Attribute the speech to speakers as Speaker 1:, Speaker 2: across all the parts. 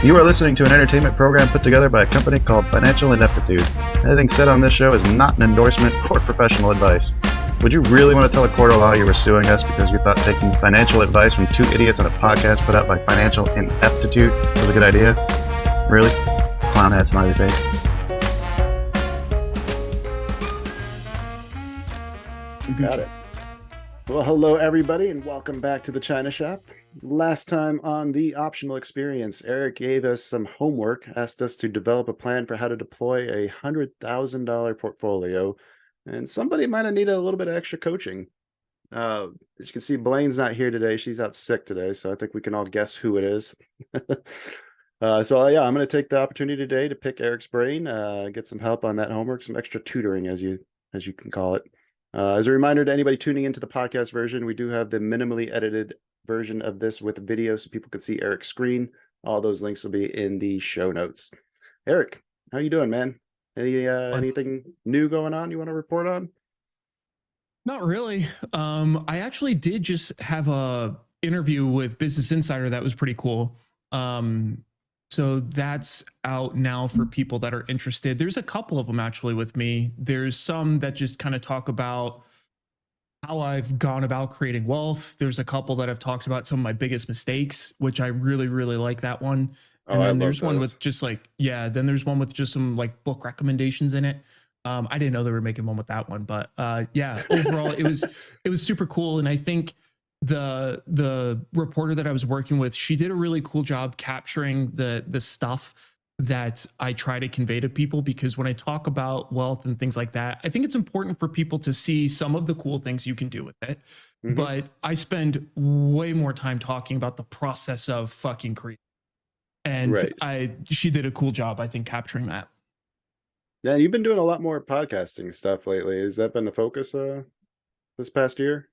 Speaker 1: You are listening to an entertainment program put together by a company called Financial Ineptitude. Anything said on this show is not an endorsement or professional advice. Would you really want to tell a court of law you were suing us because you thought taking financial advice from two idiots on a podcast put out by Financial Ineptitude was a good idea? Really? Clown hat, smiley face.
Speaker 2: Got it. Well, hello everybody, and welcome back to the China Shop. Last time on the optional experience, Eric gave us some homework, asked us to develop a plan for how to deploy a $100,000 portfolio, and somebody might have needed a little bit of extra coaching. As you can see, Blaine's not here today. She's out sick today, so I think we can all guess who it is. I'm going to take the opportunity today to pick Eric's brain, get some help on that homework, some extra tutoring, as you can call it. As a reminder to anybody tuning into the podcast version, we do have the minimally edited version of this with video so people can see Eric's screen. All those links will be in the show notes. Eric, how you doing, man? Anything new going on you want to report on?
Speaker 3: Not really. I actually did just have a interview with Business Insider that was pretty cool. So that's out now for people that are interested. There's a couple of them actually with me. There's some that just kind of talk about how I've gone about creating wealth. There's a couple that have talked about some of my biggest mistakes, which I really, really like that one. And then there's one with just then there's one with just some like book recommendations in it. I didn't know they were making one with that one, but overall it was super cool. And I think the reporter that I was working with, she did a really cool job capturing the stuff that I try to convey to people, because when I talk about wealth and things like that, I think it's important for people to see some of the cool things you can do with it. Mm-hmm. But I spend way more time talking about the process of fucking creating. And she did a cool job, I think, capturing that.
Speaker 2: Yeah, you've been doing a lot more podcasting stuff lately. Has that been the focus this past year?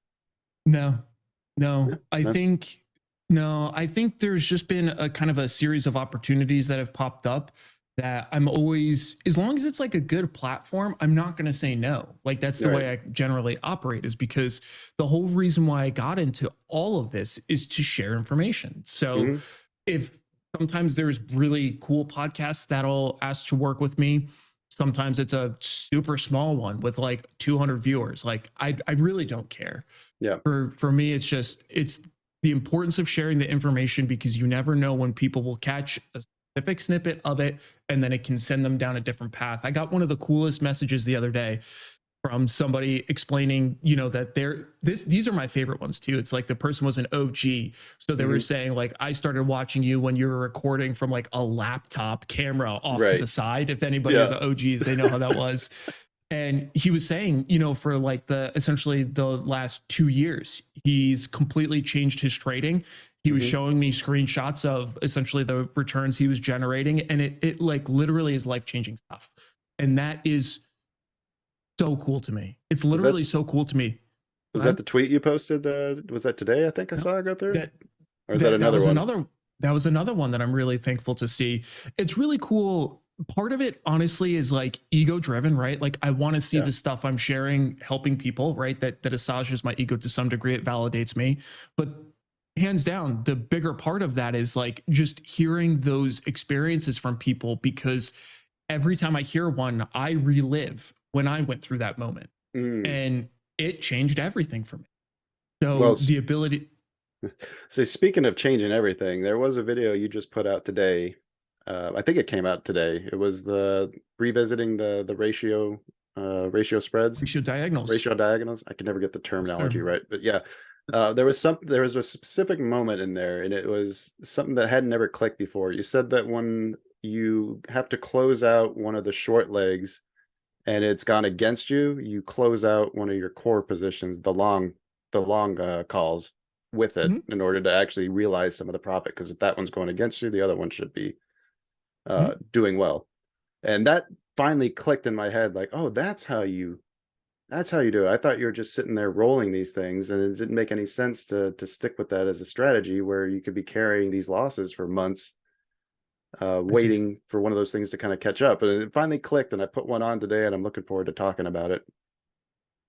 Speaker 3: No. I think there's just been a kind of a series of opportunities that have popped up that I'm always, as long as it's like a good platform, I'm not going to say no. Like that's the way I generally operate, is because the whole reason why I got into all of this is to share information. So if sometimes there's really cool podcasts that'll ask to work with me, sometimes it's a super small one with like 200 viewers. Like I really don't care. Yeah. For me, it's the importance of sharing the information, because you never know when people will catch a specific snippet of it and then it can send them down a different path. I got one of the coolest messages the other day from somebody explaining, that these are my favorite ones too. It's like the person was an OG. So they were saying like, I started watching you when you were recording from like a laptop camera off to the side. If anybody are the OGs, they know how that was. And he was saying, for like essentially the last 2 years, he's completely changed his trading. He was showing me screenshots of essentially the returns he was generating. And it like literally is life-changing stuff. And that is so cool to me. It's literally so cool to me.
Speaker 2: Was that the tweet you posted? Was that today? I think I saw it go through. Or is that another one?
Speaker 3: That was another one that I'm really thankful to see. It's really cool. Part of it, honestly, is like ego driven, right? Like I want to see the stuff I'm sharing, helping people, right? That assuages my ego to some degree. It validates me. But hands down, the bigger part of that is like just hearing those experiences from people, because every time I hear one, I relive when I went through that moment. And it changed everything for me. So the ability.
Speaker 2: So speaking of changing everything, there was a video you just put out today. I think it came out today. It was the revisiting the ratio spreads.
Speaker 3: Ratio diagonals.
Speaker 2: I can never get the terminology right, but yeah. There was a specific moment in there, and it was something that had never clicked before. You said that when you have to close out one of the short legs and it's gone against you, you close out one of your core positions, the long calls with it, in order to actually realize some of the profit. Because if that one's going against you, the other one should be doing well. And that finally clicked in my head, like, oh, that's how you do it. I thought you were just sitting there rolling these things, and it didn't make any sense to stick with that as a strategy where you could be carrying these losses for months, waiting for one of those things to kind of catch up. And it finally clicked, and I put one on today, and I'm looking forward to talking about it.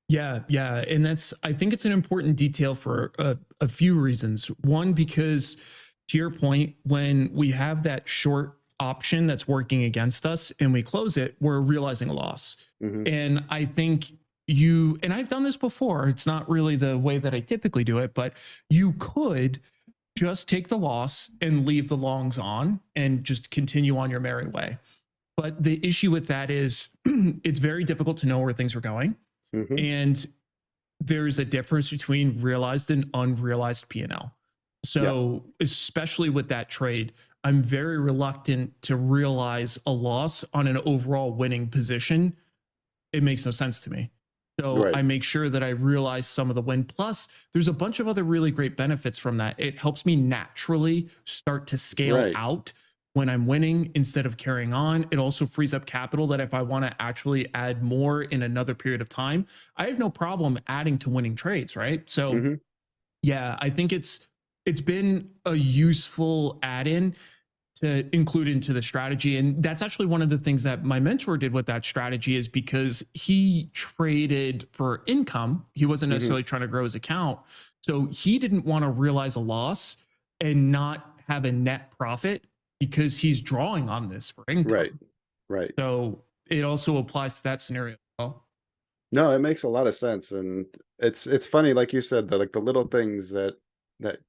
Speaker 3: Yeah. And I think it's an important detail for a few reasons. One, because to your point, when we have that short option that's working against us and we close it, we're realizing a loss.
Speaker 2: Hmm.
Speaker 3: And I think you, and I've done this before, it's not really the way that I typically do it, but you could just take the loss and leave the longs on and just continue on your merry way. But the issue with that is it's very difficult to know where things are going.
Speaker 2: Hmm.
Speaker 3: And there's a difference between realized and unrealized P&L.
Speaker 2: Yeah.
Speaker 3: So, especially with that trade, I'm very reluctant to realize a loss on an overall winning position. It makes no sense to me. So
Speaker 2: Right.
Speaker 3: I make sure that I realize some of the win. Plus, there's a bunch of other really great benefits from that. It helps me naturally start to scale
Speaker 2: Right.
Speaker 3: out when I'm winning instead of carrying on. It also frees up capital that if I want to actually add more in another period of time, I have no problem adding to winning trades, right? So
Speaker 2: Hmm.
Speaker 3: yeah, I think it's been a useful add-in to include into the strategy. And that's actually one of the things that my mentor did with that strategy is because he traded for income. He wasn't
Speaker 2: Hmm.
Speaker 3: necessarily trying to grow his account. So he didn't want to realize a loss and not have a net profit because he's drawing on this for
Speaker 2: Right.
Speaker 3: income.
Speaker 2: Right.
Speaker 3: So it also applies to that scenario as well.
Speaker 2: No, it makes a lot of sense, and it's funny, like you said, the like the little things that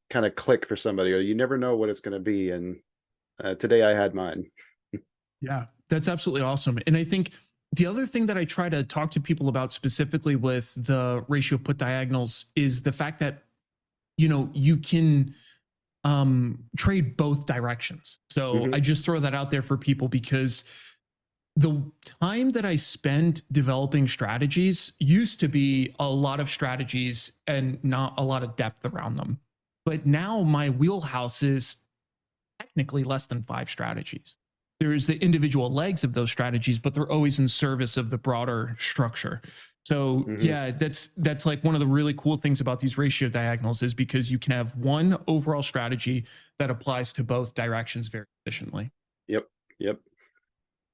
Speaker 2: kind of click for somebody, or you never know what it's going to be. And today I had mine.
Speaker 3: Yeah, that's absolutely awesome. And I think the other thing that I try to talk to people about specifically with the ratio put diagonals is the fact that you can trade both directions. So
Speaker 2: Hmm.
Speaker 3: I just throw that out there for people because the time that I spend developing strategies used to be a lot of strategies and not a lot of depth around them. But now my wheelhouse is technically less than 5 strategies. There's the individual legs of those strategies, but they're always in service of the broader structure. So
Speaker 2: Hmm.
Speaker 3: yeah, that's like one of the really cool things about these ratio diagonals is because you can have one overall strategy that applies to both directions very efficiently.
Speaker 2: Yep. Yep.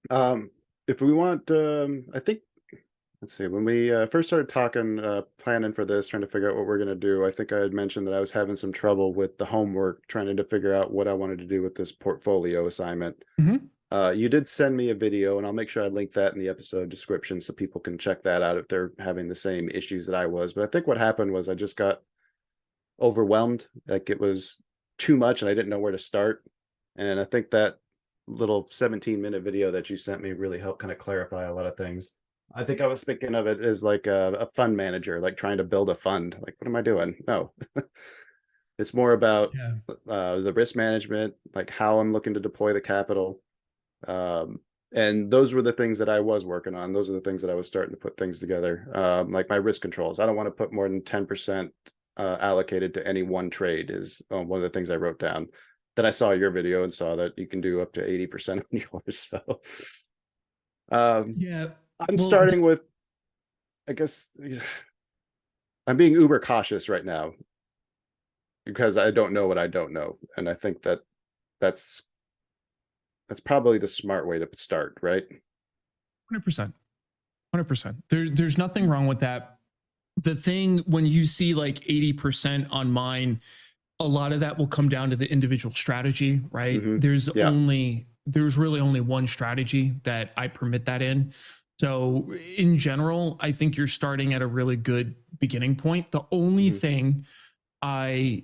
Speaker 2: Um, if we want, I think, let's see, when we first started talking, planning for this, trying to figure out what we're going to do, I think I had mentioned that I was having some trouble with the homework, trying to figure out what I wanted to do with this portfolio assignment.
Speaker 3: Mm-hmm.
Speaker 2: You did send me a video, and I'll make sure I link that in the episode description so people can check that out if they're having the same issues that I was. But I think what happened was I just got overwhelmed. Like it was too much, and I didn't know where to start. And I think that little 17-minute video that you sent me really helped kind of clarify a lot of things. I think I was thinking of it as like a fund manager, like trying to build a fund. Like, what am I doing? No, it's more about
Speaker 3: Yeah.
Speaker 2: the risk management, like how I'm looking to deploy the capital. And those were the things that I was working on. Those are the things that I was starting to put things together. Like my risk controls. I don't want to put more than 10% allocated to any one trade is one of the things I wrote down. Then I saw your video and saw that you can do up to 80% on yours. So um,
Speaker 3: Yeah.
Speaker 2: I'm
Speaker 3: Well,
Speaker 2: starting with, I guess, I'm being uber cautious right now because I don't know what I don't know. And I think that that's probably the smart way to start, right?
Speaker 3: 100%. 100%. There's nothing wrong with that. The thing when you see like 80% on mine, a lot of that will come down to the individual strategy, right?
Speaker 2: Hmm.
Speaker 3: There's
Speaker 2: Yeah.
Speaker 3: only there's really only one strategy that I permit that in. So in general, I think you're starting at a really good beginning point. The only
Speaker 2: Hmm.
Speaker 3: thing I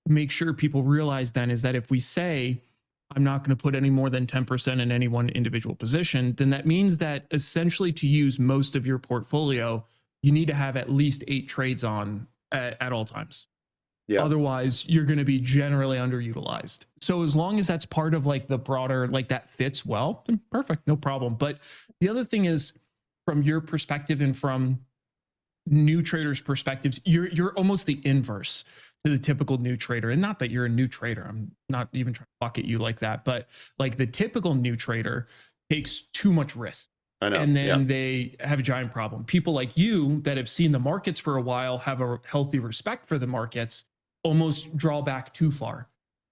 Speaker 3: make sure people realize then is that if we say I'm not going to put any more than 10% in any one individual position, then that means that essentially to use most of your portfolio, you need to have at least 8 trades on at all times.
Speaker 2: Yeah.
Speaker 3: Otherwise, you're going to be generally underutilized. So as long as that's part of like the broader, like that fits well, then perfect, no problem. But the other thing is from your perspective and from new traders' perspectives, you're almost the inverse to the typical new trader. And not that you're a new trader. I'm not even trying to bucket you like that, but like the typical new trader takes too much risk
Speaker 2: I know.
Speaker 3: and
Speaker 2: Yeah.
Speaker 3: then they have a giant problem. People like you that have seen the markets for a while, have a healthy respect for the markets, almost draw back too far.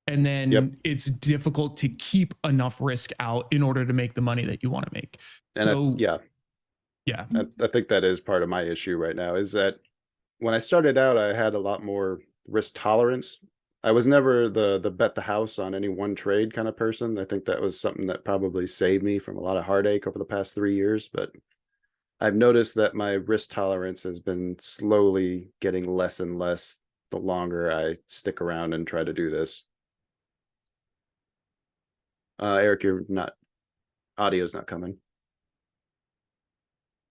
Speaker 3: And
Speaker 2: Yep.
Speaker 3: then it's difficult to keep enough risk out in order to make the money that you want to make.
Speaker 2: And
Speaker 3: So,
Speaker 2: yeah,
Speaker 3: yeah.
Speaker 2: I think that is part of my issue right now is that when I started out, I had a lot more risk tolerance. I was never the bet the house on any one trade kind of person. I think that was something that probably saved me from a lot of heartache over the past 3 years. But I've noticed that my risk tolerance has been slowly getting less and less the longer I stick around and try to do this. Eric, you're not, audio's not coming.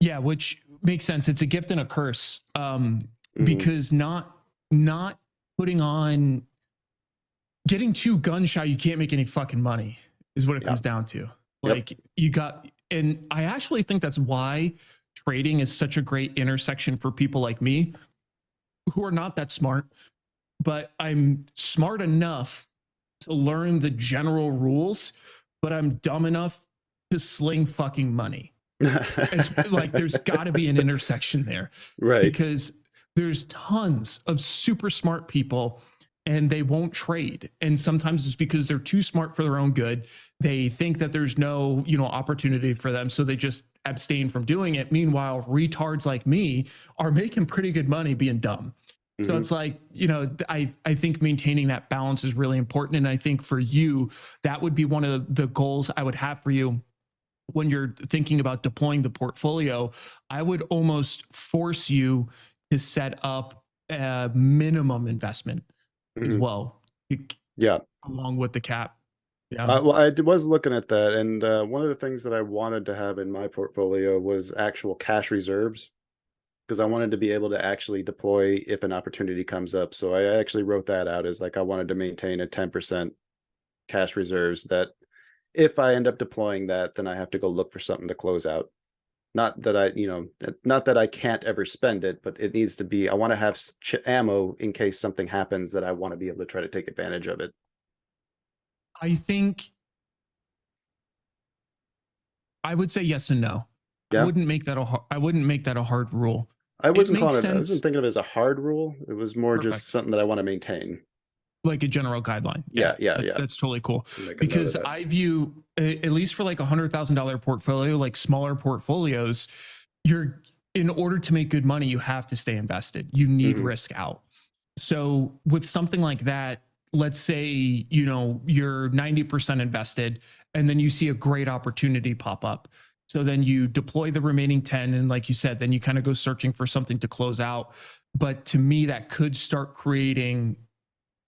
Speaker 3: Yeah, which makes sense. It's a gift and a curse. Because not putting on, getting too gun shy, you can't make any fucking money is what it comes down to. Like you got, and I actually think that's why trading is such a great intersection for people like me who are not that smart, but I'm smart enough to learn the general rules, but I'm dumb enough to sling fucking money. It's like there's got to be an intersection there,
Speaker 2: Right.
Speaker 3: because there's tons of super smart people and they won't trade, and sometimes it's because they're too smart for their own good. They think that there's no opportunity for them, so they just abstain from doing it. Meanwhile, retards like me are making pretty good money being dumb. So it's like, I think maintaining that balance is really important. And I think for you, that would be one of the goals I would have for you when you're thinking about deploying the portfolio. I would almost force you to set up a minimum investment as well.
Speaker 2: Yeah.
Speaker 3: Along with the cap. Yeah.
Speaker 2: Well, I was looking at that, and one of the things that I wanted to have in my portfolio was actual cash reserves, because I wanted to be able to actually deploy if an opportunity comes up. So I actually wrote that out as like I wanted to maintain a 10% cash reserves, that if I end up deploying that, then I have to go look for something to close out. Not that not that I can't ever spend it, but it needs to be, I want to have ammo in case something happens that I want to be able to try to take advantage of it.
Speaker 3: I think I would say yes and no.
Speaker 2: Yeah.
Speaker 3: I wouldn't make that a hard rule.
Speaker 2: I wasn't
Speaker 3: makes
Speaker 2: calling it, I wasn't
Speaker 3: sense.
Speaker 2: thinking of it as a hard rule. It was more
Speaker 3: Perfect.
Speaker 2: just something that I want to maintain.
Speaker 3: Like a general guideline.
Speaker 2: Yeah.
Speaker 3: That's totally cool.
Speaker 2: Make a note of
Speaker 3: Because
Speaker 2: that.
Speaker 3: I view, at least for like $100,000 portfolio, like smaller portfolios, in order to make good money, you have to stay invested. You need risk out. So with something like that, let's say, you're 90% invested and then you see a great opportunity pop up. So then you deploy the remaining 10. And like you said, then you kind of go searching for something to close out. But to me, that could start creating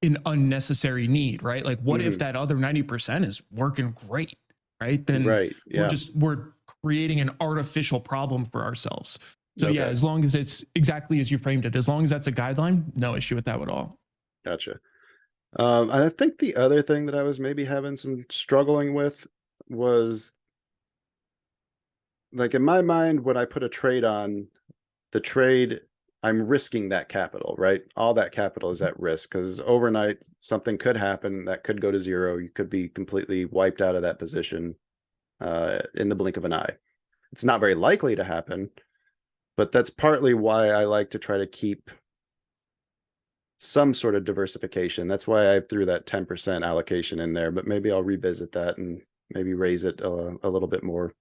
Speaker 3: an unnecessary need, right? Like what if that other 90% is working great, right? Then we're creating an artificial problem for ourselves. So yeah, as long as it's exactly as you framed it, as long as that's a guideline, no issue with that at all.
Speaker 2: Gotcha. And I think the other thing that I was maybe having some struggling with was, like, in my mind, when I put a trade on, the trade, I'm risking that capital, right? All that capital is at risk, because overnight something could happen that could go to zero. You could be completely wiped out of that position in the blink of an eye. It's not very likely to happen, but that's partly why I like to try to keep some sort of diversification. That's why I threw that 10% allocation in there, but maybe I'll revisit that and maybe raise it a little bit more.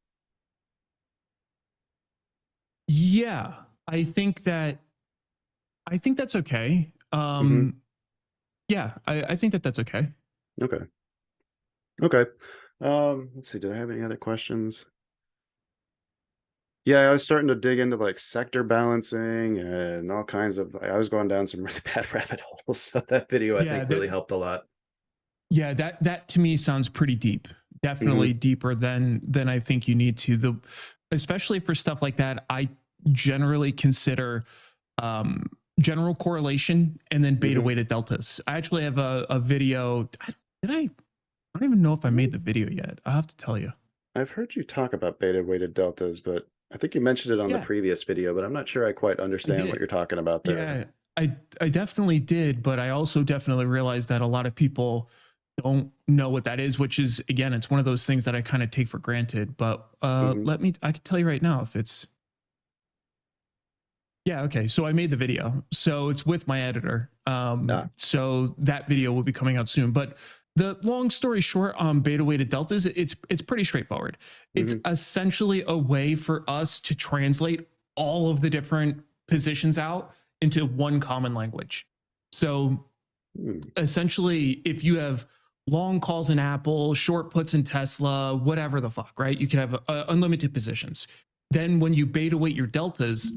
Speaker 3: Yeah, I think that's okay. Yeah, I think that's okay.
Speaker 2: Okay. Let's see, do I have any other questions? Yeah, I was starting to dig into like sector balancing and all kinds of, I was going down some really bad rabbit holes. So that video I think really helped a lot.
Speaker 3: Yeah, that to me sounds pretty deep. Definitely deeper than I think you need to. Especially for stuff like that, I generally consider general correlation and then beta weighted deltas. I actually have a video. I don't even know if I made the video yet. I'll have to tell you.
Speaker 2: I've heard you talk about beta weighted deltas, but I think you mentioned it on the previous video, but I'm not sure I quite understand what you're talking about there.
Speaker 3: Yeah, I definitely did, but I also definitely realized that a lot of people don't know what that is, which is, again, it's one of those things that I kind of take for granted. But I can tell you right now if it's. Yeah, okay. So I made the video. So it's with my editor. So that video will be coming out soon. But the long story short on beta weighted deltas, it's pretty straightforward. It's essentially a way for us to translate all of the different positions out into one common language. So Essentially, if you have long calls in Apple, short puts in Tesla, whatever the fuck, right? You can have unlimited positions. Then when you beta weight your deltas,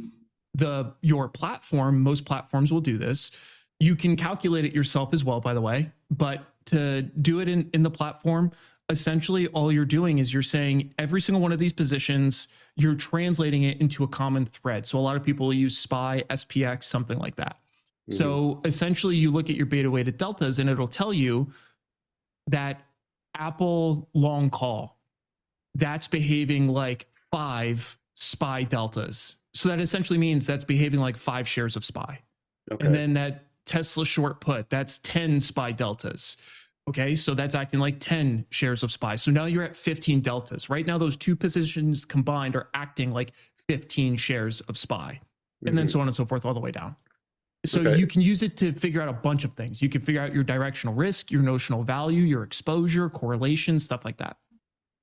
Speaker 3: your platform, most platforms will do this. You can calculate it yourself as well, by the way, but to do it in the platform, essentially all you're doing is you're saying every single one of these positions, you're translating it into a common thread. So a lot of people use SPY, SPX, something like that. So essentially you look at your beta weighted deltas and it'll tell you that Apple long call, that's behaving like 5 SPY deltas. So that essentially means that's behaving like 5 shares of SPY.
Speaker 2: Okay.
Speaker 3: And then that Tesla short put, that's 10 SPY deltas. Okay, so that's acting like 10 shares of SPY. So now you're at 15 deltas. Right now, those two positions combined are acting like 15 shares of SPY. And then so on and so forth all the way down. So you can use it to figure out a bunch of things. You can figure out your directional risk, your notional value, your exposure, correlation, stuff like that.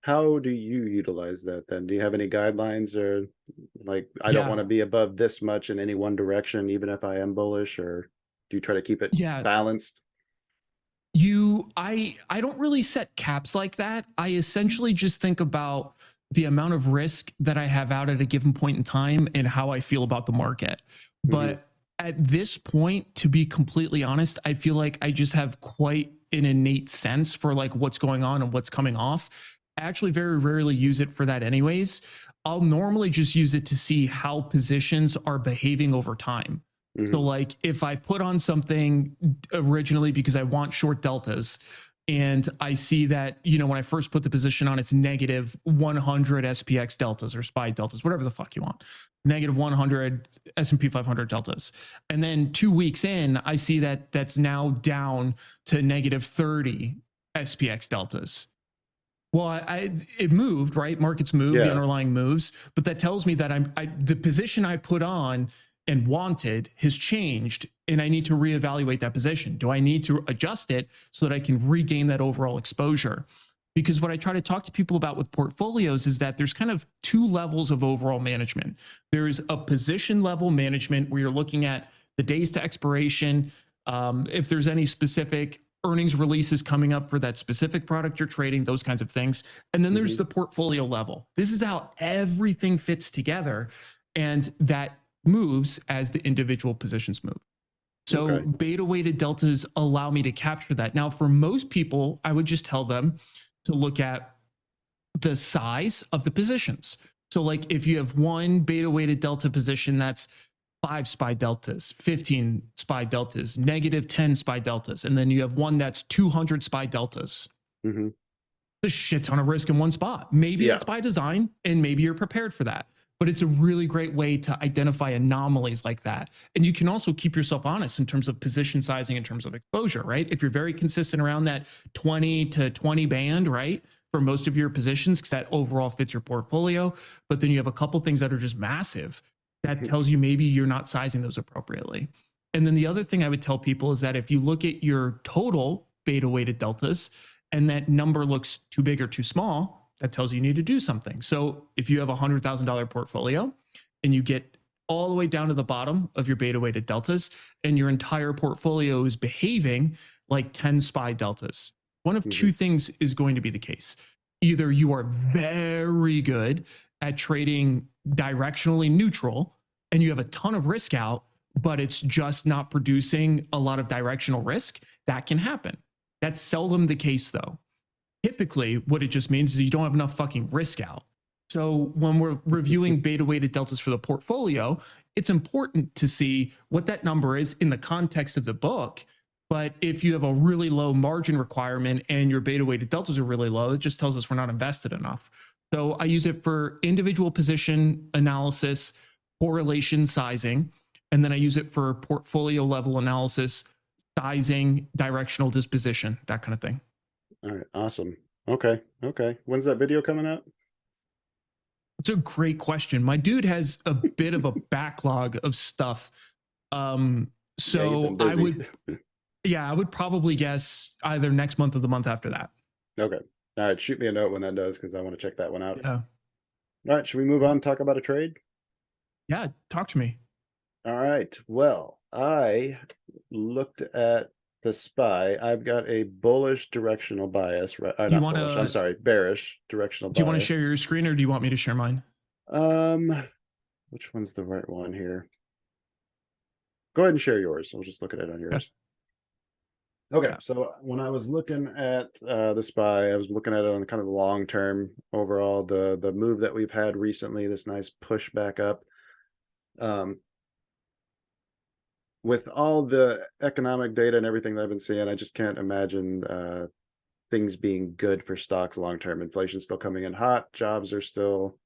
Speaker 2: How do you utilize that then? Do you have any guidelines, or like, I don't want to be above this much in any one direction, even if I am bullish, or do you try to keep it balanced?
Speaker 3: I don't really set caps like that. I essentially just think about the amount of risk that I have out at a given point in time and how I feel about the market. But at this point, to be completely honest, I feel like I just have quite an innate sense for like what's going on and what's coming off. I actually very rarely use it for that anyways. I'll normally just use it to see how positions are behaving over time. So like if I put on something originally because I want short deltas and I see that, when I first put the position on, it's negative 100 SPX deltas or SPY deltas, whatever the fuck you want, negative 100 S&P 500 deltas. And then 2 weeks in, I see that that's now down to negative 30 SPX deltas. Well, it moved, right? Markets move, the underlying moves, but that tells me that the position I put on and wanted has changed, and I need to reevaluate that position. Do I need to adjust it so that I can regain that overall exposure? Because what I try to talk to people about with portfolios is that there's kind of 2 levels of overall management. There's a position level management where you're looking at the days to expiration, if there's any specific earnings releases coming up for that specific product you're trading, those kinds of things. And then there's the portfolio level. This is how everything fits together, and that moves as the individual positions move. So beta weighted deltas allow me to capture that. Now, for most people, I would just tell them to look at the size of the positions. So like if you have one beta weighted delta position that's 5 SPY deltas, 15 SPY deltas, negative 10 SPY deltas, and then you have one that's 200 SPY deltas. A shit ton of risk in one spot. Maybe that's by design, and maybe you're prepared for that. But it's a really great way to identify anomalies like that. And you can also keep yourself honest in terms of position sizing, in terms of exposure, right? If you're very consistent around that 20 to 20 band, right, for most of your positions, because that overall fits your portfolio, but then you have a couple things that are just massive, that tells you maybe you're not sizing those appropriately. And then the other thing I would tell people is that if you look at your total beta weighted deltas and that number looks too big or too small, that tells you need to do something. So if you have a $100,000 portfolio and you get all the way down to the bottom of your beta weighted deltas and your entire portfolio is behaving like 10 SPY deltas, one of 2 things is going to be the case. Either you are very good at trading directionally neutral and you have a ton of risk out, but it's just not producing a lot of directional risk. That can happen. That's seldom the case though. Typically, what it just means is you don't have enough fucking risk out. So when we're reviewing beta weighted deltas for the portfolio, it's important to see what that number is in the context of the book. But if you have a really low margin requirement and your beta weighted deltas are really low, it just tells us we're not invested enough. So I use it for individual position analysis, correlation sizing, and then I use it for portfolio level analysis, sizing, directional disposition, that kind of thing.
Speaker 2: All right, awesome. Okay. When's that video coming out?
Speaker 3: It's a great question. My dude has a bit of a backlog of stuff. So I would probably guess either next month or the month after that.
Speaker 2: Okay. All right, shoot me a note when that does, because I want to check that one out.
Speaker 3: Yeah.
Speaker 2: All right, should we move on and talk about a trade?
Speaker 3: Yeah, talk to me.
Speaker 2: All right. Well, I looked at the SPY, I've got a bullish directional bias, right?
Speaker 3: You
Speaker 2: Not
Speaker 3: want
Speaker 2: bullish, I'm
Speaker 3: to
Speaker 2: sorry, bearish directional
Speaker 3: do you want to share
Speaker 2: bias.
Speaker 3: your screen or do you want me to share mine?
Speaker 2: Which one's the right one here? Go ahead and share yours. We'll just look at it on
Speaker 3: Yeah.
Speaker 2: yours. Okay,
Speaker 3: Yeah.
Speaker 2: so when I was looking at the SPY, I was looking at it on kind of the long term overall. The move that we've had recently, this nice push back up. With all the economic data and everything that I've been seeing, I just can't imagine things being good for stocks long term. Inflation's still coming in hot. Jobs are still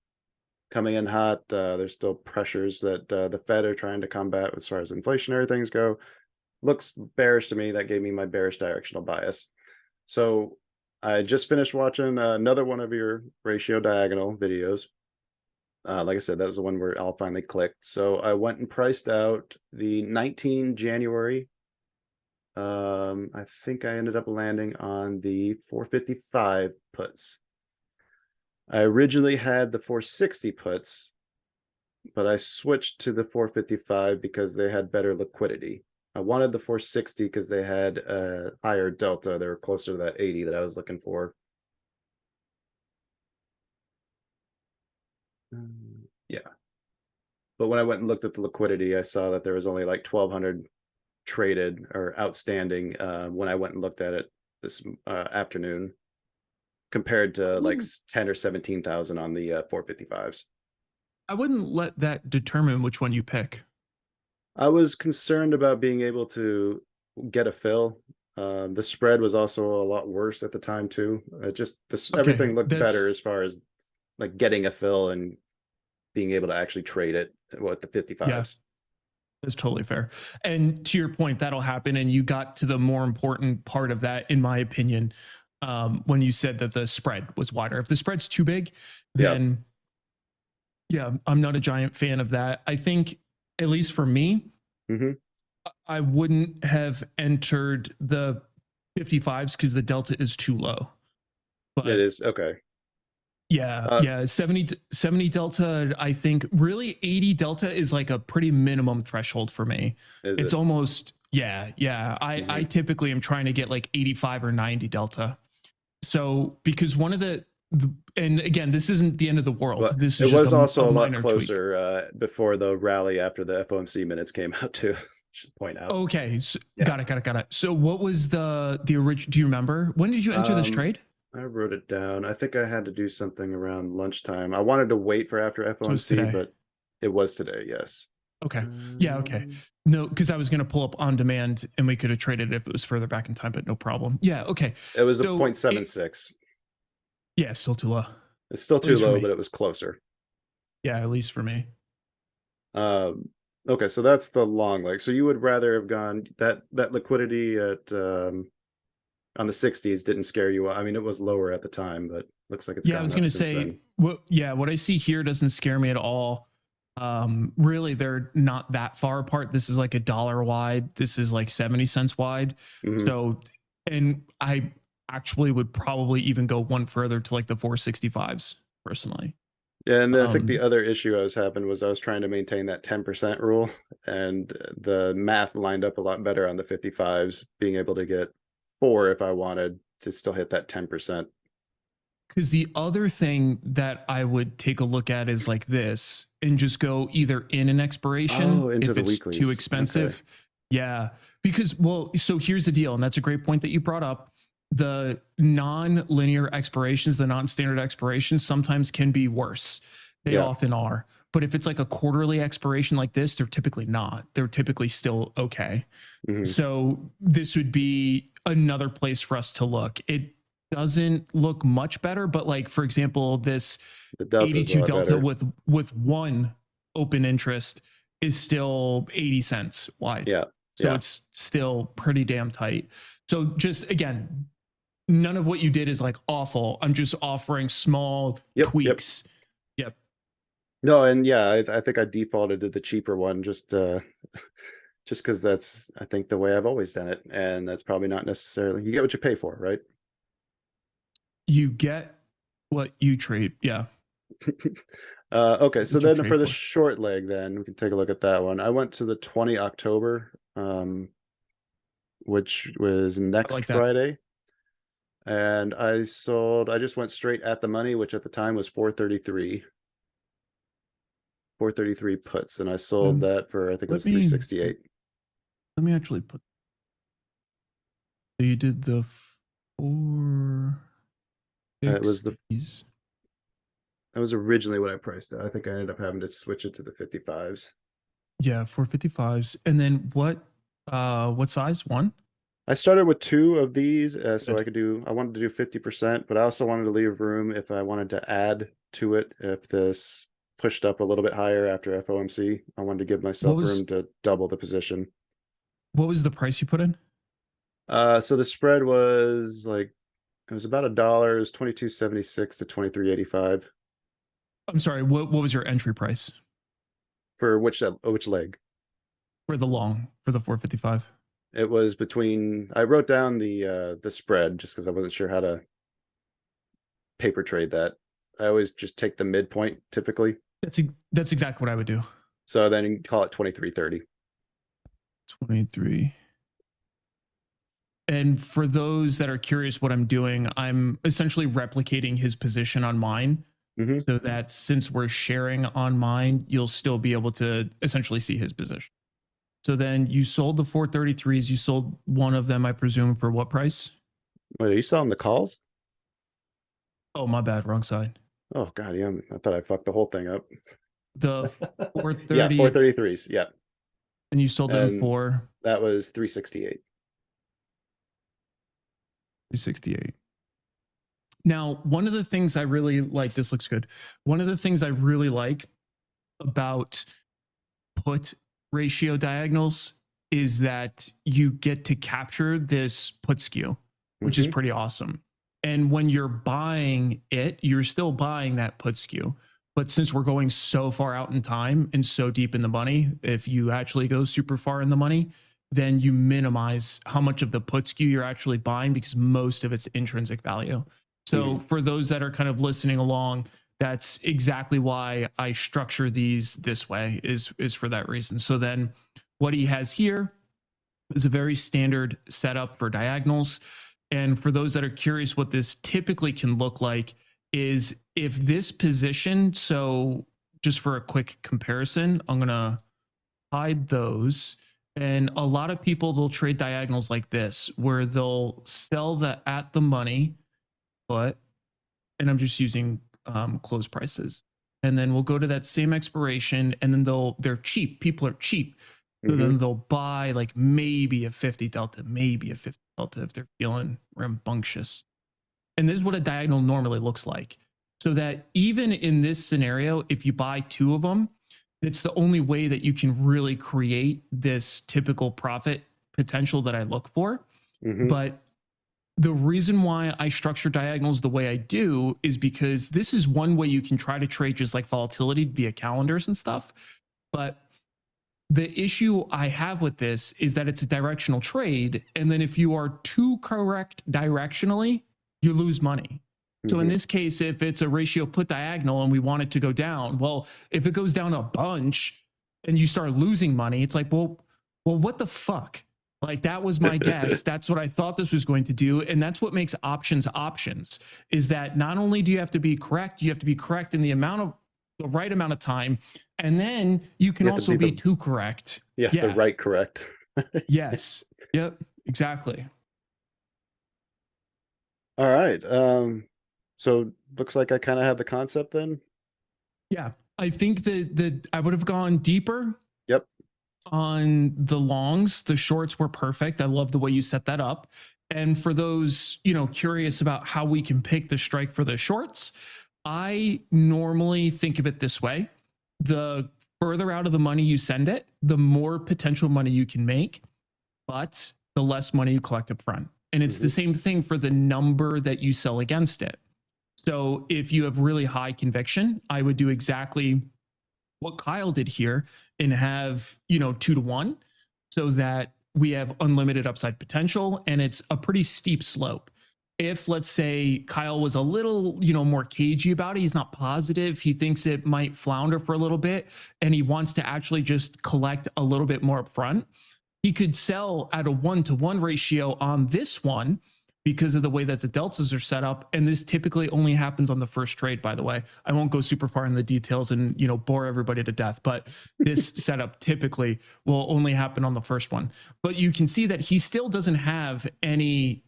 Speaker 2: coming in hot. There's still pressures that the Fed are trying to combat as far as inflationary things go. Looks bearish to me. That gave me my bearish directional bias. So I just finished watching another one of your ratio diagonal videos. Like I said, that was the one where I'll finally clicked. So I went and priced out the 19 January. I think I ended up landing on the 455 puts. I originally had the 460 puts, but I switched to the 455 because they had better liquidity. I wanted the 460 because they had a higher delta. They were closer to that 80 that I was looking for. Yeah. But when I went and looked at the liquidity, I saw that there was only like 1,200 traded or outstanding when I went and looked at it this afternoon, compared to like 10 or 17,000 on the 455s.
Speaker 3: I wouldn't let that determine which one you pick.
Speaker 2: I was concerned about being able to get a fill. The spread was also a lot worse at the time too. Everything looked better as far as like getting a fill and being able to actually trade it with the 55s.
Speaker 3: Yeah, that's totally fair. And to your point, that'll happen. And you got to the more important part of that, in my opinion, when you said that the spread was wider. If the spread's too big, then yeah, I'm not a giant fan of that. I think, at least for me, I wouldn't have entered the 55s because the delta is too low.
Speaker 2: But it is okay.
Speaker 3: Yeah, 70 delta. I think really 80 delta is like a pretty minimum threshold for me. It's almost yeah. I typically am trying to get like 85 or 90 delta. So because one of the and again, this isn't the end of the world.
Speaker 2: But
Speaker 3: this
Speaker 2: is also a lot
Speaker 3: closer
Speaker 2: before the rally after the FOMC minutes came out too. Should point out.
Speaker 3: Okay, so, got it. So what was the original? Do you remember when did you enter this trade?
Speaker 2: I wrote it down. I think I had to do something around lunchtime. I wanted to wait for after FOMC, but it was today. Yes.
Speaker 3: Okay. Yeah. Okay. No, because I was going to pull up on demand and we could have traded if it was further back in time, but no problem. Yeah. Okay.
Speaker 2: It was a 0.76.
Speaker 3: Yeah, still too low.
Speaker 2: It's still too low, but it was closer.
Speaker 3: Yeah, at least for me.
Speaker 2: Okay, so that's the long leg. So you would rather have gone that liquidity at on the 60s didn't scare you. I mean, it was lower at the time, but looks like it's
Speaker 3: I was going to say, what I see here doesn't scare me at all. Really, they're not that far apart. This is like $1 wide. This is like 70 cents wide. So, and I actually would probably even go one further to like the 465s personally.
Speaker 2: Yeah, and I think the other issue I was having was I was trying to maintain that 10% rule, and the math lined up a lot better on the 55s, being able to get 4 if I wanted to still hit that 10%.
Speaker 3: Because the other thing that I would take a look at is like this and just go either in an expiration
Speaker 2: into
Speaker 3: if it's
Speaker 2: weeklies.
Speaker 3: Too expensive. Okay. Yeah, because so here's the deal, and that's a great point that you brought up. The non-linear expirations, the non-standard expirations sometimes can be worse. They often are. But if it's like a quarterly expiration like this, they're typically not. They're typically still okay. So this would be another place for us to look. It doesn't look much better, but like, for example, this 82 delta with one open interest is still 80 cents wide. So it's still pretty damn tight. So just again, none of what you did is like awful. I'm just offering small tweaks. Yep.
Speaker 2: No, and I think I defaulted to the cheaper one just because that's, I think, the way I've always done it, and that's probably not necessarily, you get what you pay for, right?
Speaker 3: You get what you trade. Yeah.
Speaker 2: Okay, so then for the short leg, then we can take a look at that one. I went to the 20 October. which was
Speaker 3: I
Speaker 2: next
Speaker 3: like that.
Speaker 2: Friday. And I just went straight at the money, which at the time was 433. 433 puts, and I sold that for, I think it was 368.
Speaker 3: Let me actually put. So you did the 4
Speaker 2: It was
Speaker 3: That
Speaker 2: that was originally what I priced it. I think I ended up having to switch it to the 55s.
Speaker 3: Yeah, 455s. And then what size? One?
Speaker 2: I started with 2 of these, so
Speaker 3: Good.
Speaker 2: I wanted to do 50%, but I also wanted to leave room if I wanted to add to it. If this pushed up a little bit higher after FOMC, I wanted to give myself room to double the position.
Speaker 3: What was the price you put in?
Speaker 2: So the spread was like, it was about $1. It was 22.76 to 23.85.
Speaker 3: I'm sorry, what was your entry price
Speaker 2: For which leg?
Speaker 3: for the long, for the 455?
Speaker 2: It was between, I wrote down the spread just because I wasn't sure how to paper trade that. I always just take the midpoint typically.
Speaker 3: That's exactly what I would do.
Speaker 2: So then you call it 23.30.
Speaker 3: 23. And for those that are curious what I'm doing, I'm essentially replicating his position on mine. So that since we're sharing on mine, you'll still be able to essentially see his position. So then you sold the 433s. You sold one of them, I presume, for what price?
Speaker 2: Wait, are you selling the calls?
Speaker 3: Oh, my bad. Wrong side.
Speaker 2: Oh god, yeah, I thought I fucked the whole thing up.
Speaker 3: The 430.
Speaker 2: Yeah, 433s. Yeah.
Speaker 3: And you sold them for
Speaker 2: that was 368.
Speaker 3: 368. Now, one of the things I really like, this looks good. One of the things I really like about put ratio diagonals is that you get to capture this put skew, which is pretty awesome. And when you're buying it, you're still buying that put skew. But since we're going so far out in time and so deep in the money, if you actually go super far in the money, then you minimize how much of the put skew you're actually buying because most of it's intrinsic value. So for those that are kind of listening along, that's exactly why I structure these this way is for that reason. So then what he has here is a very standard setup for diagonals. And for those that are curious what this typically can look like is if this position, so just for a quick comparison, I'm going to hide those. And a lot of people, they'll trade diagonals like this, where they'll sell the at the money, but, and I'm just using close prices. And then we'll go to that same expiration, and then they're cheap. People are cheap. So then they'll buy like maybe a 50 delta, maybe a 50 delta if they're feeling rambunctious. And this is what a diagonal normally looks like. So that even in this scenario, if you buy 2 of them, it's the only way that you can really create this typical profit potential that I look for. But the reason why I structure diagonals the way I do is because this is one way you can try to trade just like volatility via calendars and stuff. But the issue I have with this is that it's a directional trade. And then if you are too correct directionally, you lose money. So in this case, if it's a ratio put diagonal and we want it to go down, well, if it goes down a bunch and you start losing money, it's like, well, what the fuck? Like that was my guess. That's what I thought this was going to do. And that's what makes options is that not only do you have to be correct, you have to be correct in the right amount of time. And then you can also be too correct.
Speaker 2: Yeah, the right correct.
Speaker 3: Yes. Yep. Exactly.
Speaker 2: All right. So looks like I kind of have the concept then.
Speaker 3: Yeah. I think that I would have gone deeper.
Speaker 2: Yep.
Speaker 3: On the longs. The shorts were perfect. I love the way you set that up. And for those, curious about how we can pick the strike for the shorts, I normally think of it this way. The further out of the money you send it, the more potential money you can make, but the less money you collect up front. And it's the same thing for the number that you sell against it. So if you have really high conviction, I would do exactly what Kyle did here and have, 2 to 1 so that we have unlimited upside potential and it's a pretty steep slope. If let's say Kyle was a little, more cagey about it, he's not positive, he thinks it might flounder for a little bit and he wants to actually just collect a little bit more upfront, he could sell at a 1-to-1 ratio on this one because of the way that the deltas are set up. And this typically only happens on the first trade, by the way. I won't go super far in the details and, bore everybody to death, but this setup typically will only happen on the first one. But you can see that he still doesn't have any,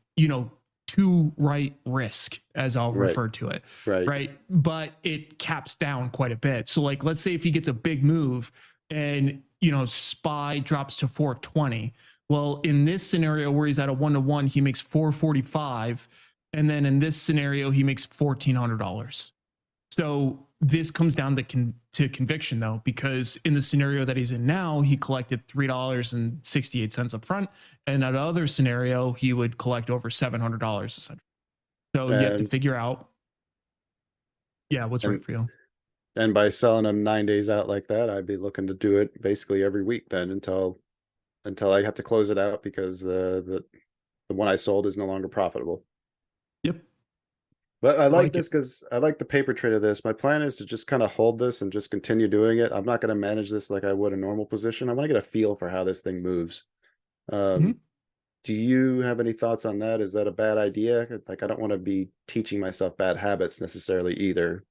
Speaker 3: to right risk, as I'll refer to it. Right. But it caps down quite a bit. So like, let's say if he gets a big move and, SPY drops to 420. Well, in this scenario where he's at a 1-to-1, he makes 445. And then in this scenario, he makes $1,400. So this comes down to conviction, though, because in the scenario that he's in now, he collected $3.68 up front. And at other scenario, he would collect over $700 essentially. So you have to figure out, what's right for you.
Speaker 2: And by selling them 9 days out like that, I'd be looking to do it basically every week then until I have to close it out because the one I sold is no longer profitable.
Speaker 3: Yep.
Speaker 2: But I like this because I like the paper trade of this. My plan is to just kind of hold this and just continue doing it. I'm not going to manage this like I would a normal position. I want to get a feel for how this thing moves. Do you have any thoughts on that? Is that a bad idea? Like, I don't want to be teaching myself bad habits necessarily either,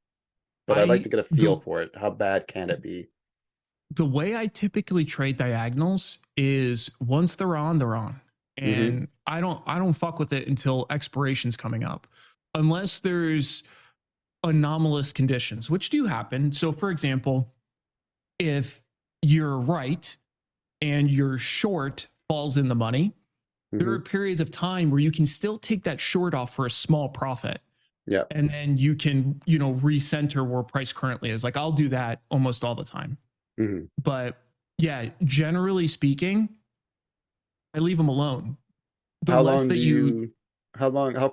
Speaker 2: but I'd like to get a feel for it. How bad can it be?
Speaker 3: The way I typically trade diagonals is once they're on, and I don't fuck with it until expiration's coming up, unless there's anomalous conditions, which do happen. So, for example, if you're right and your short falls in the money, there are periods of time where you can still take that short off for a small profit.
Speaker 2: Yeah.
Speaker 3: And then you can, recenter where price currently is. Like I'll do that almost all the time. But yeah, generally speaking, I leave them alone.
Speaker 2: How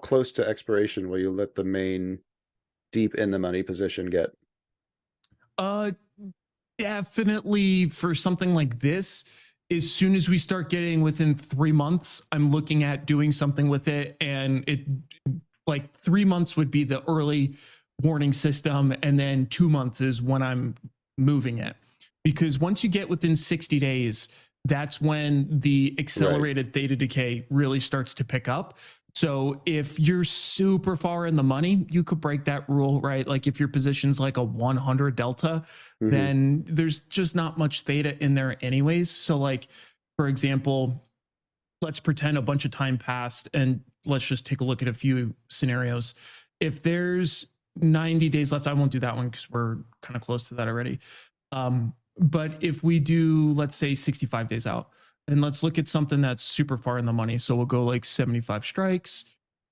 Speaker 2: close to expiration will you let the main deep in the money position get?
Speaker 3: Definitely for something like this, as soon as we start getting within 3 months, I'm looking at doing something with it. And it like 3 months would be the early warning system. And then 2 months is when I'm moving it. Because once you get within 60 days, that's when the accelerated theta decay really starts to pick up. So if you're super far in the money, you could break that rule, right? Like if your position's like a 100 delta, then there's just not much theta in there anyways. So like, for example, let's pretend a bunch of time passed and let's just take a look at a few scenarios. If there's 90 days left, I won't do that one because we're kind of close to that already. But if we do, let's say 65 days out, and let's look at something that's super far in the money. So we'll go like 75 strikes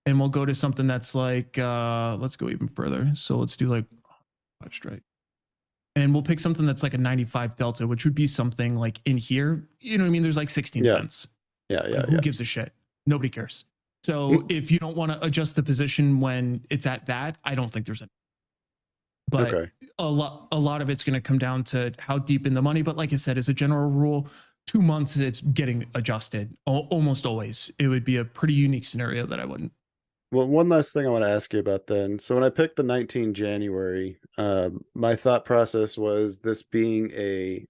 Speaker 3: and we'll go to something that's like, let's go even further. So let's do like 5 strike. And we'll pick something that's like a 95 delta, which would be something like in here. You know what I mean? There's like 16 cents. Who gives a shit? Nobody cares. So if you don't want to adjust the position when it's at that, I don't think there's a. But a lot of it's going to come down to how deep in the money. But like I said, as a general rule, 2 months it's getting adjusted almost always. It would be a pretty unique scenario that I wouldn't.
Speaker 2: Well, one last thing I want to ask you about then. So when I picked the 19 January, my thought process was this being a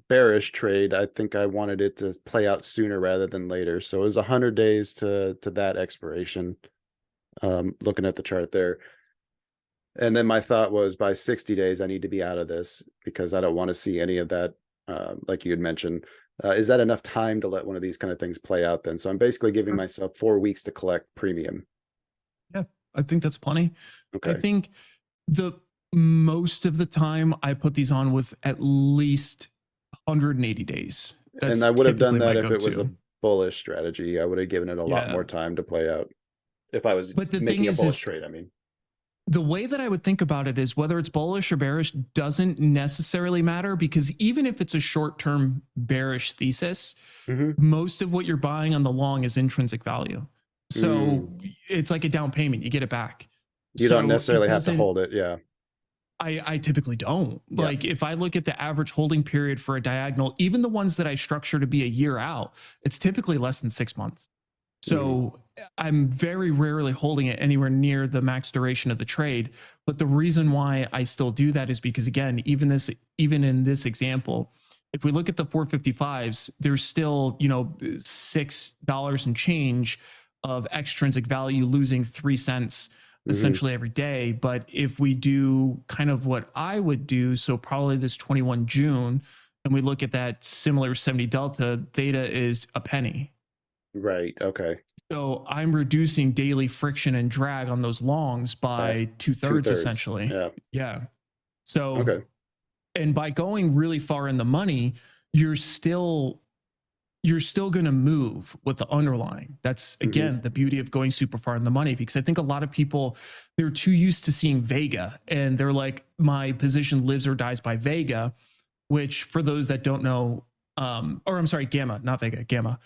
Speaker 2: bearish trade. I think I wanted it to play out sooner rather than later. So it was 100 days to that expiration. Looking at the chart there. And then my thought was by 60 days, I need to be out of this because I don't want to see any of that, like you had mentioned. Is that enough time to let one of these kind of things play out then? So I'm basically giving myself 4 weeks to collect premium.
Speaker 3: Yeah, I think that's plenty. I think the most of the time I put these on with at least 180 days.
Speaker 2: And I would have done that if it was a bullish strategy. I would have given it a lot more time to play out. If I was making a bullish trade, I mean.
Speaker 3: The way that I would think about it is whether it's bullish or bearish doesn't necessarily matter, because even if it's a short-term bearish thesis, most of what you're buying on the long is intrinsic value. So it's like a down payment. You get it back.
Speaker 2: You don't necessarily have to hold it. Yeah.
Speaker 3: I typically don't. Like if I look at the average holding period for a diagonal, even the ones that I structure to be a year out, it's typically less than 6 months. So I'm very rarely holding it anywhere near the max duration of the trade. But the reason why I still do that is because, again, even in this example, If we look at the 455s, there's still, $6 and change of extrinsic value, losing 3 cents essentially every day. But if we do kind of what I would do, so probably this 21 June, and we look at that similar 70 delta, theta is a penny.
Speaker 2: Right. Okay.
Speaker 3: So I'm reducing daily friction and drag on those longs by two-thirds, essentially.
Speaker 2: Yeah.
Speaker 3: Yeah. So,
Speaker 2: Okay.
Speaker 3: and by going really far in the money, you're still going to move with the underlying. That's again the beauty of going super far in the money, because I think a lot of people, they're too used to seeing Vega and they're like, my position lives or dies by Vega, which for those that don't know, or I'm sorry, Gamma, not Vega, Gamma.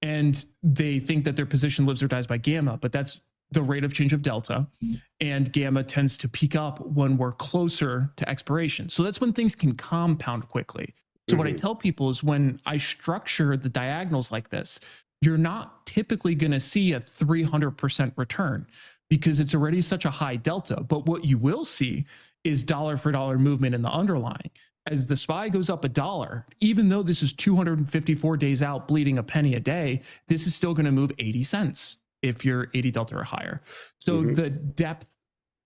Speaker 3: And they think that their position lives or dies by Gamma, but that's the rate of change of delta. And Gamma tends to peak up when we're closer to expiration. So that's when things can compound quickly. So what I tell people is, when I structure the diagonals like this, you're not typically going to see a 300% return because it's already such a high delta. But what you will see is dollar for dollar movement in the underlying. As the SPY goes up $1, even though this is 254 days out, bleeding a penny a day, this is still going to move 80 cents if you're 80 delta or higher. So the depth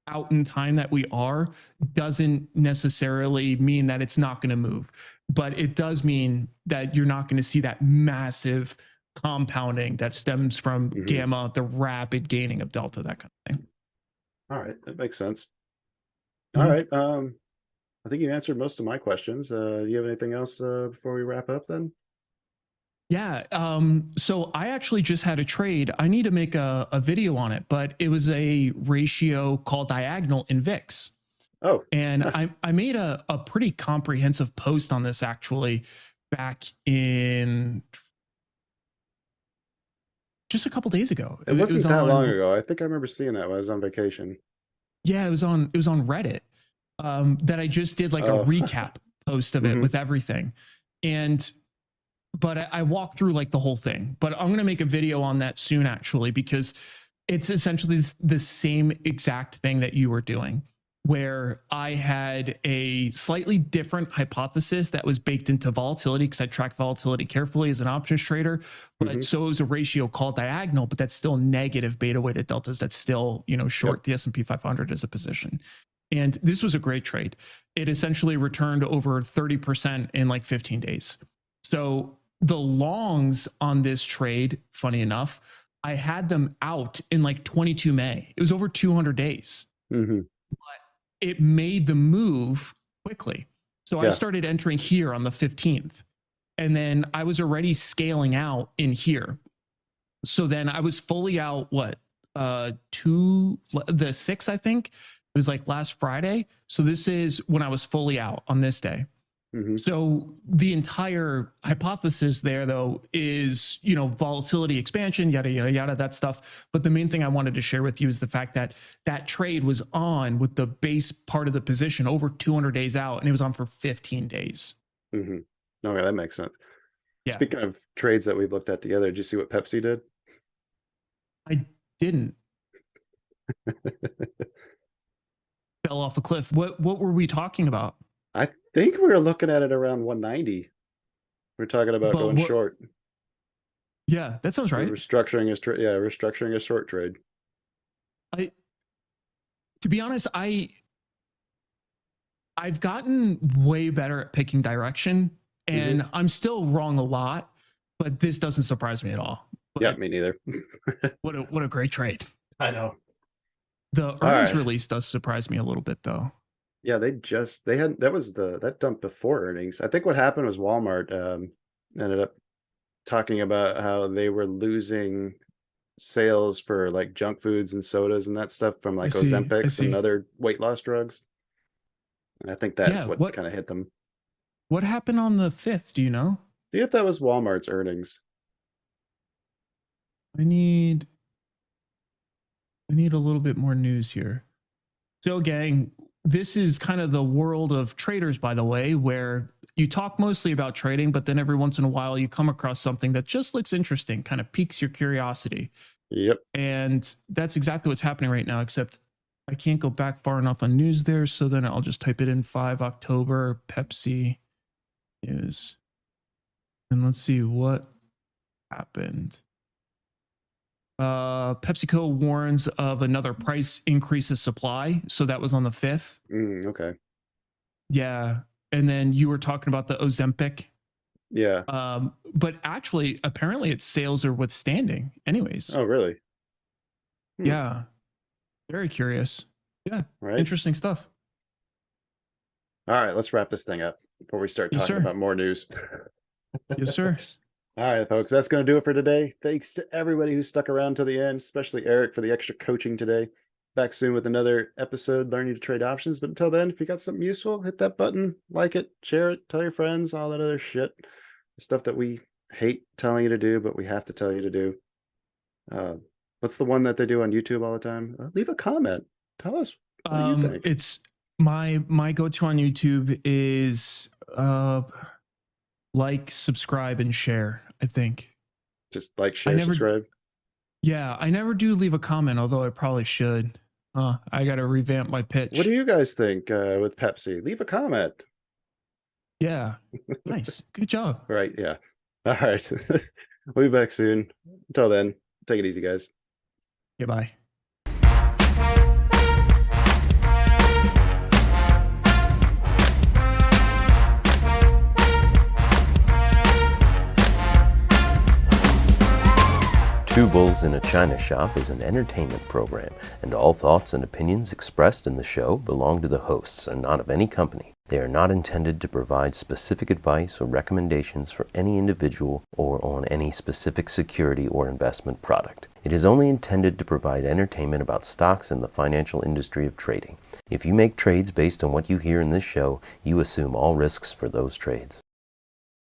Speaker 3: out in time that we are doesn't necessarily mean that it's not going to move, but it does mean that you're not going to see that massive compounding that stems from Gamma, the rapid gaining of delta, that kind of thing.
Speaker 2: All right, that makes sense. All right. I think you answered most of my questions. Do you have anything else before we wrap up then?
Speaker 3: Yeah. So I actually just had a trade. I need to make a video on it, but it was a ratio called diagonal in VIX.
Speaker 2: Oh.
Speaker 3: And I made a pretty comprehensive post on this actually back in just a couple days ago.
Speaker 2: It wasn't that long ago. I think I remember seeing that when I was on vacation.
Speaker 3: Yeah, it was on Reddit. That I just did like a recap post of it with everything. But I walked through like the whole thing, but I'm going to make a video on that soon actually, because it's essentially the same exact thing that you were doing, where I had a slightly different hypothesis that was baked into volatility, because I track volatility carefully as an options trader. But so it was a ratio called diagonal, but that's still negative beta weighted deltas. That's still, short the S&P 500 as a position. And this was a great trade. It essentially returned over 30% in like 15 days. So the longs on this trade, funny enough, I had them out in like 22 May. It was over 200 days. But it made the move quickly. So I started entering here on the 15th. And then I was already scaling out in here. So then I was fully out, the 6th, I think. It was like last Friday. So this is when I was fully out on this day. So the entire hypothesis there, though, is, volatility expansion, yada, yada, yada, that stuff. But the main thing I wanted to share with you is the fact that that trade was on with the base part of the position over 200 days out, and it was on for 15 days.
Speaker 2: Okay, that makes sense.
Speaker 3: Yeah.
Speaker 2: Speaking of trades that we've looked at together, did you see what Pepsi did?
Speaker 3: I didn't. Fell off a cliff. What were we talking about?
Speaker 2: I think we were looking at it around 190. We're talking about going short.
Speaker 3: Yeah, that sounds right.
Speaker 2: Restructuring a short trade.
Speaker 3: To be honest, I've gotten way better at picking direction, and I'm still wrong a lot, but this doesn't surprise me at all. But
Speaker 2: yeah, me neither.
Speaker 3: What a great trade.
Speaker 2: I know.
Speaker 3: The earnings release does surprise me a little bit, though.
Speaker 2: Yeah, that dumped before earnings. I think what happened was Walmart ended up talking about how they were losing sales for like junk foods and sodas and that stuff from like Ozempic and other weight loss drugs. And I think that's what kind of hit them.
Speaker 3: What happened on the 5th? Do you know?
Speaker 2: See if that was Walmart's earnings.
Speaker 3: I need a little bit more news here. So, gang, this is kind of the world of traders, by the way, where you talk mostly about trading, but then every once in a while you come across something that just looks interesting, kind of piques your curiosity.
Speaker 2: Yep.
Speaker 3: And that's exactly what's happening right now, except I can't go back far enough on news there. So then I'll just type it in 5 October Pepsi news. And let's see what happened. PepsiCo warns of another price increase of supply. So that was on the 5th.
Speaker 2: Okay.
Speaker 3: Yeah. And then you were talking about the Ozempic.
Speaker 2: Yeah.
Speaker 3: But actually, apparently its sales are withstanding anyways.
Speaker 2: Oh, really?
Speaker 3: Yeah. Very curious. Yeah.
Speaker 2: Right.
Speaker 3: Interesting stuff.
Speaker 2: All right, let's wrap this thing up before we start talking about more news.
Speaker 3: Yes, sir.
Speaker 2: All right, folks, that's going to do it for today. Thanks to everybody who stuck around to the end, especially Eric for the extra coaching today. Back soon with another episode, Learning to Trade Options. But until then, if you got something useful, hit that button, like it, share it, tell your friends, all that other shit. The stuff that we hate telling you to do, but we have to tell you to do. What's the one that they do on YouTube all the time? Leave a comment. Tell us what do you think.
Speaker 3: It's my go-to on YouTube is like, subscribe, and share, I think.
Speaker 2: Just like, share, subscribe.
Speaker 3: Yeah, I never do leave a comment, although I probably should. I got to revamp my pitch.
Speaker 2: What do you guys think with Pepsi? Leave a comment.
Speaker 3: Yeah. Nice. Good job.
Speaker 2: Right. Yeah. All right. We'll be back soon. Until then, take it easy, guys.
Speaker 3: Goodbye.
Speaker 4: Two Bulls in a China Shop is an entertainment program, and all thoughts and opinions expressed in the show belong to the hosts and not of any company. They are not intended to provide specific advice or recommendations for any individual or on any specific security or investment product. It is only intended to provide entertainment about stocks and the financial industry of trading. If you make trades based on what you hear in this show, you assume all risks for those trades.